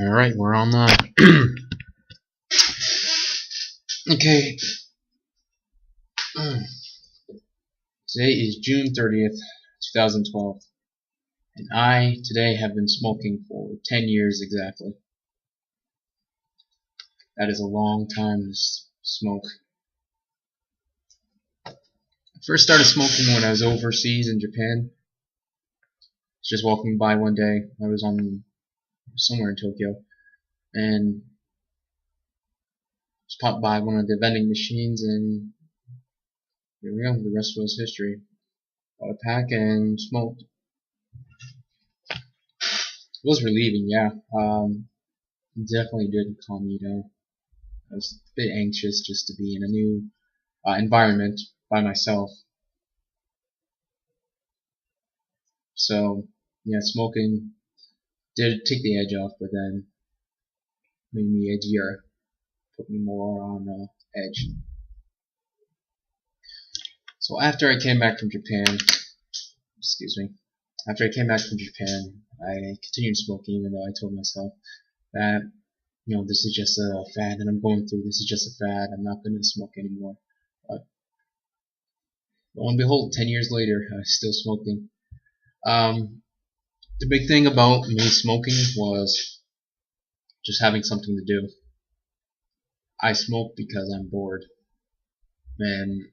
Alright, we're online. Okay. Today is June 30th, 2012. And I, today, have been smoking for 10 years exactly. That is a long time to smoke. I first started smoking when I was overseas in Japan. I was just walking by one day. I was somewhere in Tokyo. And just popped by one of the vending machines and there we go. The rest was history. Bought a pack and smoked. It was relieving, yeah. Definitely did calm me down. I was a bit anxious just to be in a new environment by myself. So, yeah, smoking did take the edge off, but then made me edgier, put me more on edge. So after I came back from Japan, after I came back from Japan, I continued smoking even though I told myself that, this is just a fad that I'm going through. This is just a fad. I'm not going to smoke anymore. But lo and behold, 10 years later, I'm still smoking. The big thing about me smoking was just having something to do. I smoke because I'm bored. And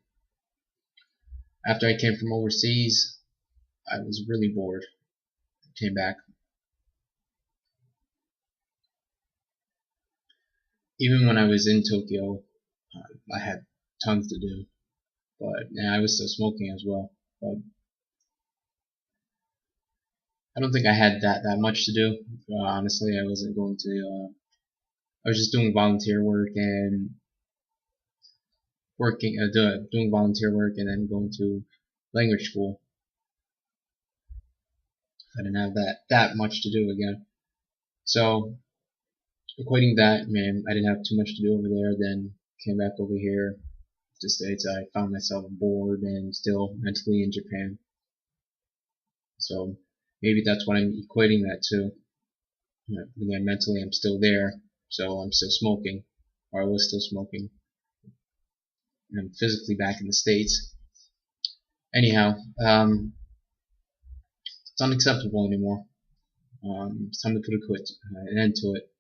after I came from overseas, I was really bored. I came back. Even when I was in Tokyo, I had tons to do. But I was still smoking as well. But I don't think I had that much to do. Honestly, I wasn't going to. I was just doing volunteer work and doing volunteer work and then going to language school. I didn't have that much to do again. So, equating that, man, I didn't have too much to do over there. Then came back over here to the States. I found myself bored and still mentally in Japan. So maybe that's what I'm equating that to. Again, mentally I'm still there, so I'm still smoking, or I was still smoking. And I'm physically back in the States. Anyhow, it's unacceptable anymore. It's time to put an end to it.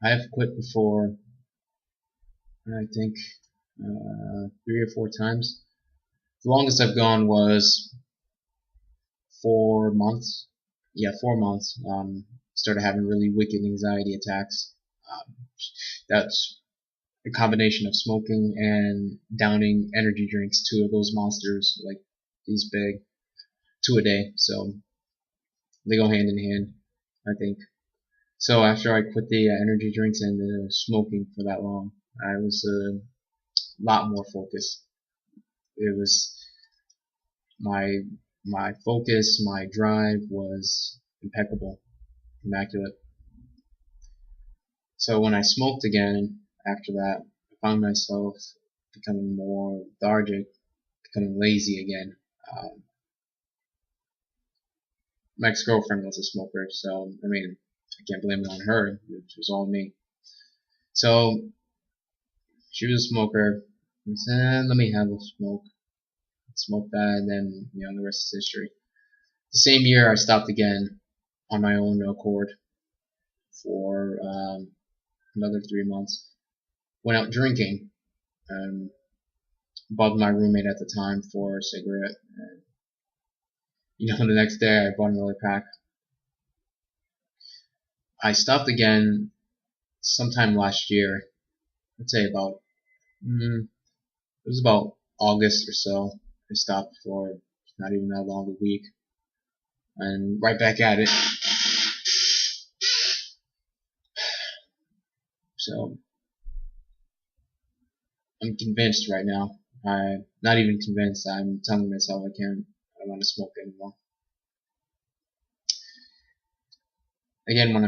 I have quit before, I think, 3 or 4 times. The longest I've gone was 4 months. Yeah, 4 months. Started having really wicked anxiety attacks. That's a combination of smoking and downing energy drinks, 2 of those monsters, like these big, 2 a day. So they go hand in hand, I think. So after I quit the energy drinks and the smoking for that long, I was a lot more focused. It was my focus, my drive was impeccable, immaculate. So when I smoked again after that, I found myself becoming more lethargic, becoming lazy again. My ex-girlfriend was a smoker, so I mean, I can't blame it on her. It was all me. So she was a smoker. I said, let me have a smoke. Smoke that, and then the rest is history. The same year, I stopped again on my own accord for another 3 months. Went out drinking. Bugged my roommate at the time for a cigarette. And, the next day I bought another pack. I stopped again sometime last year. I'd say about it was about August or so. I stopped for not even that long, a week, and right back at it. So I'm convinced right now. I'm not even convinced. I'm telling myself I don't want to smoke anymore. Again, when I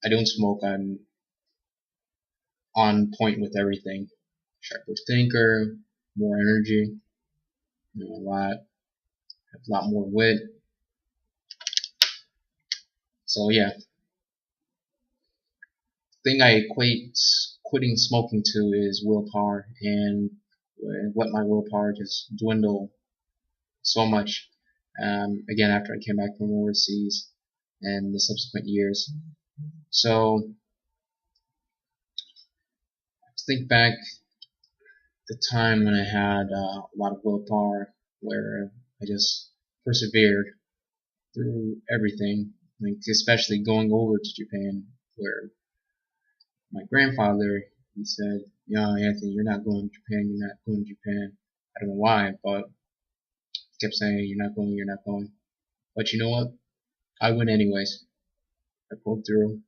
don't smoke, I'm on point with everything. Sharper thinker, more energy, have a lot more wit. So yeah, thing I equate quitting smoking to is willpower, and what my willpower just dwindled so much. Again, after I came back from overseas and the subsequent years. So think back the time when I had a lot of willpower, where I just persevered through everything, like especially going over to Japan, where my grandfather, he said, "No, Anthony, you're not going to Japan. You're not going to Japan." I don't know why, but he kept saying, "You're not going. You're not going." But you know what? I went anyways. I pulled through,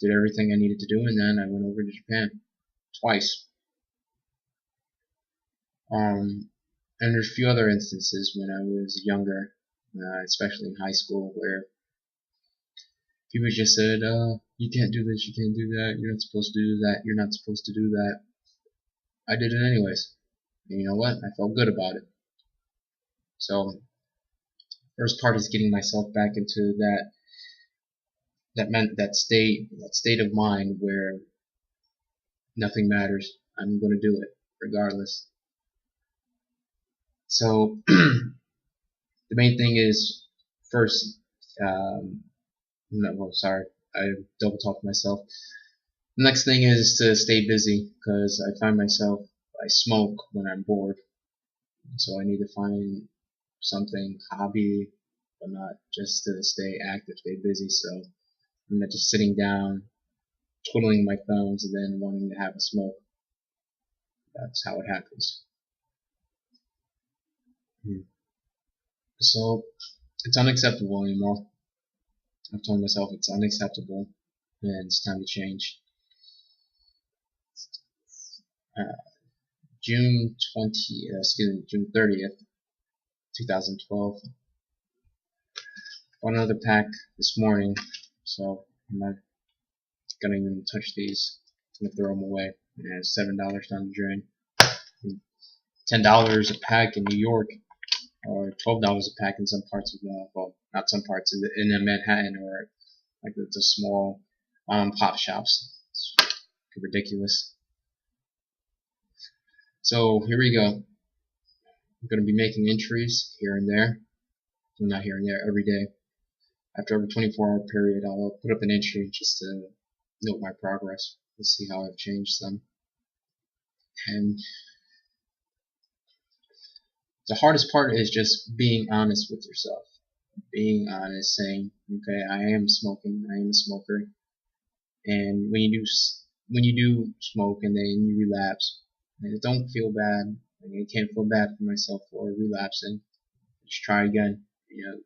did everything I needed to do, and then I went over to Japan twice. And there's a few other instances when I was younger, especially in high school, where people just said, "You can't do this, you can't do that, you're not supposed to do that, you're not supposed to do that." I did it anyways. And you know what? I felt good about it. So, first part is getting myself back into that state of mind where nothing matters. I'm going to do it regardless. So, the main thing is first. No, well, sorry, I double talked myself. The next thing is to stay busy, because I find myself, I smoke when I'm bored, so I need to find something, hobby, but not just to stay active, stay busy. So I'm not just sitting down, twiddling my thumbs, and then wanting to have a smoke. That's how it happens. So it's unacceptable anymore. I've told myself it's unacceptable, and it's time to change. June 30th, 2012. Bought another pack this morning, so I'm not gonna even touch these. I'm gonna throw them away. Yeah, $7 down the drain. $10 a pack in New York, or $12 a pack in some parts of well, not some parts in Manhattan, or like the small pop shops. It's ridiculous. So here we go. I'm going to be making entries here and there. Well, not here and there, every day. After every 24-hour period, I'll put up an entry just to note my progress and see how I've changed them. And the hardest part is just being honest with yourself. Being honest, saying, okay, I am smoking, I am a smoker. And when you do smoke and then you relapse, and don't feel bad. I can't feel bad for myself for relapsing. Just try again.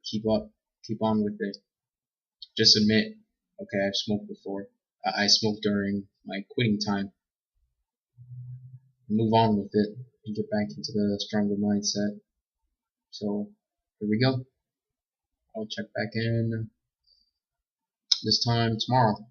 Keep on with it. Just admit, okay, I've smoked before. I smoked during my quitting time. Move on with it and get back into the stronger mindset. So here we go. I'll check back in this time tomorrow.